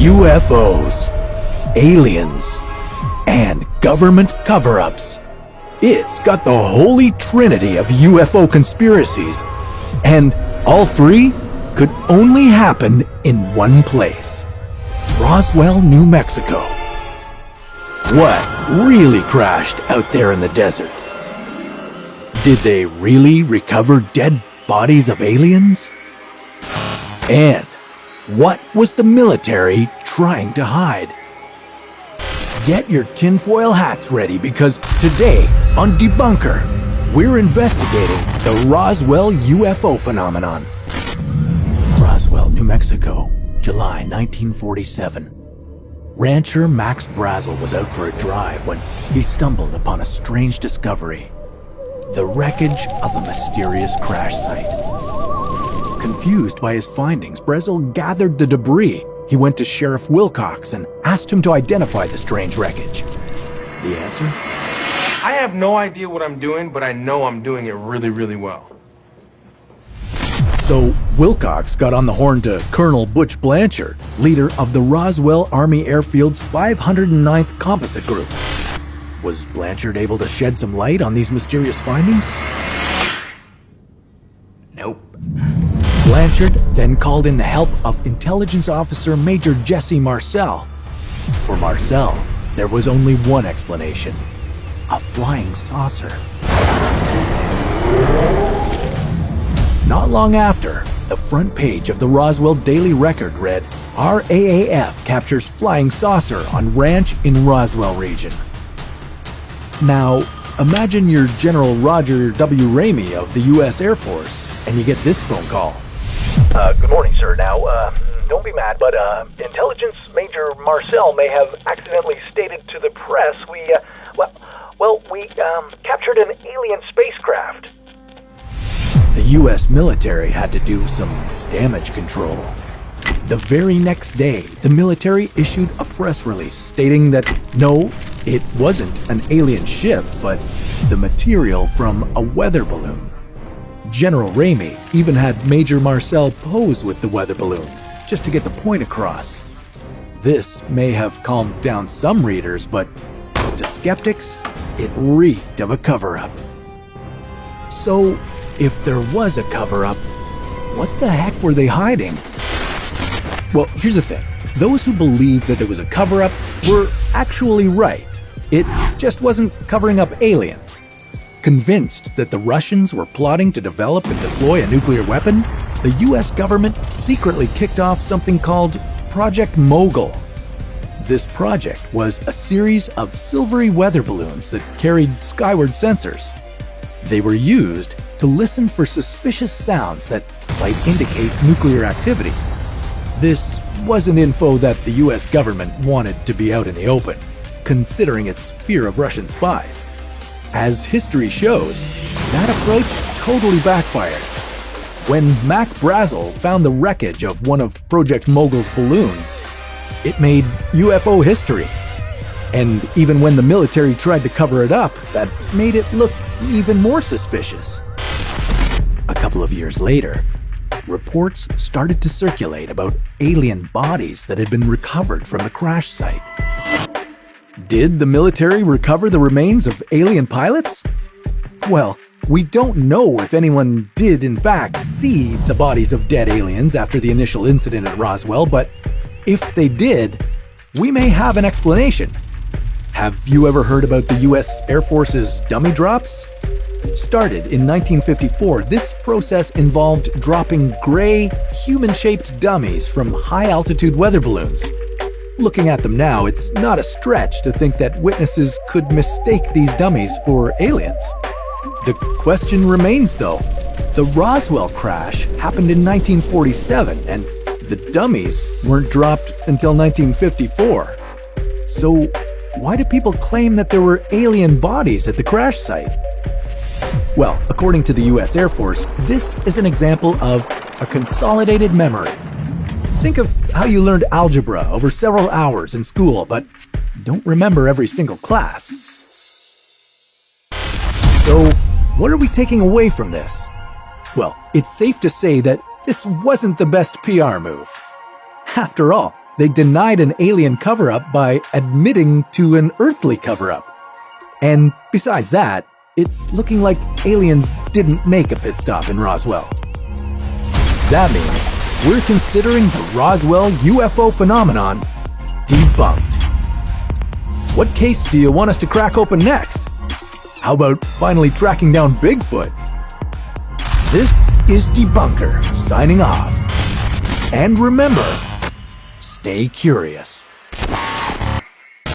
UFOs, aliens, and government cover-ups. It's got the holy trinity of UFO conspiracies, and all three could only happen in one place: Roswell, New Mexico. What really crashed out there in the desert? Did they really recover dead bodies of aliens? And what was the military trying to hide? Get your tinfoil hats ready, because today on Debunker, we're investigating the Roswell UFO phenomenon. Roswell, New Mexico, July 1947. Rancher Max Brazel was out for a drive when he stumbled upon a strange discovery: the wreckage of a mysterious crash site. Confused by his findings, Brazel gathered the debris. He went to Sheriff Wilcox and asked him to identify the strange wreckage. The answer? I have no idea what I'm doing, but I know I'm doing it really, really well. So Wilcox got on the horn to Colonel Butch Blanchard, leader of the Roswell Army Airfield's 509th Composite Group. Was Blanchard able to shed some light on these mysterious findings? Nope. Blanchard then called in the help of Intelligence Officer Major Jesse Marcel. For Marcel, there was only one explanation: a flying saucer. Not long after, the front page of the Roswell Daily Record read, "RAAF captures flying saucer on ranch in Roswell region." Now, imagine you're General Roger W. Ramey of the U.S. Air Force, and you get this phone call. Good morning, sir. Now, don't be mad, but Intelligence Major Marcel may have accidentally stated to the press we captured an alien spacecraft. The U.S. military had to do some damage control. The very next day, the military issued a press release stating that no, it wasn't an alien ship, but the material from a weather balloon. General Ramey even had Major Marcel pose with the weather balloon, just to get the point across. This may have calmed down some readers, but to skeptics, it reeked of a cover-up. So, if there was a cover-up, what the heck were they hiding? Well, here's the thing. Those who believe that there was a cover-up were actually right. It just wasn't covering up aliens. Convinced that the Russians were plotting to develop and deploy a nuclear weapon, the US government secretly kicked off something called Project Mogul. This project was a series of silvery weather balloons that carried skyward sensors. They were used to listen for suspicious sounds that might indicate nuclear activity. This wasn't info that the US government wanted to be out in the open, considering its fear of Russian spies. As history shows, that approach totally backfired. When Mac Brazel found the wreckage of one of Project Mogul's balloons, it made UFO history. And even when the military tried to cover it up, that made it look even more suspicious. A couple of years later, reports started to circulate about alien bodies that had been recovered from the crash site. Did the military recover the remains of alien pilots? Well, we don't know if anyone did in fact see the bodies of dead aliens after the initial incident at Roswell, but if they did, we may have an explanation. Have you ever heard about the US Air Force's dummy drops? Started in 1954, this process involved dropping gray, human-shaped dummies from high-altitude weather balloons. Looking at them now, it's not a stretch to think that witnesses could mistake these dummies for aliens. The question remains, though. The Roswell crash happened in 1947, and the dummies weren't dropped until 1954. So, why do people claim that there were alien bodies at the crash site? Well, according to the US Air Force, this is an example of a consolidated memory. Think of how you learned algebra over several hours in school, but don't remember every single class. So, what are we taking away from this? Well, it's safe to say that this wasn't the best PR move. After all, they denied an alien cover-up by admitting to an earthly cover-up. And besides that, it's looking like aliens didn't make a pit stop in Roswell. That means we're considering the Roswell UFO phenomenon debunked. What case do you want us to crack open next? How about finally tracking down Bigfoot? This is Debunker signing off. And remember, stay curious.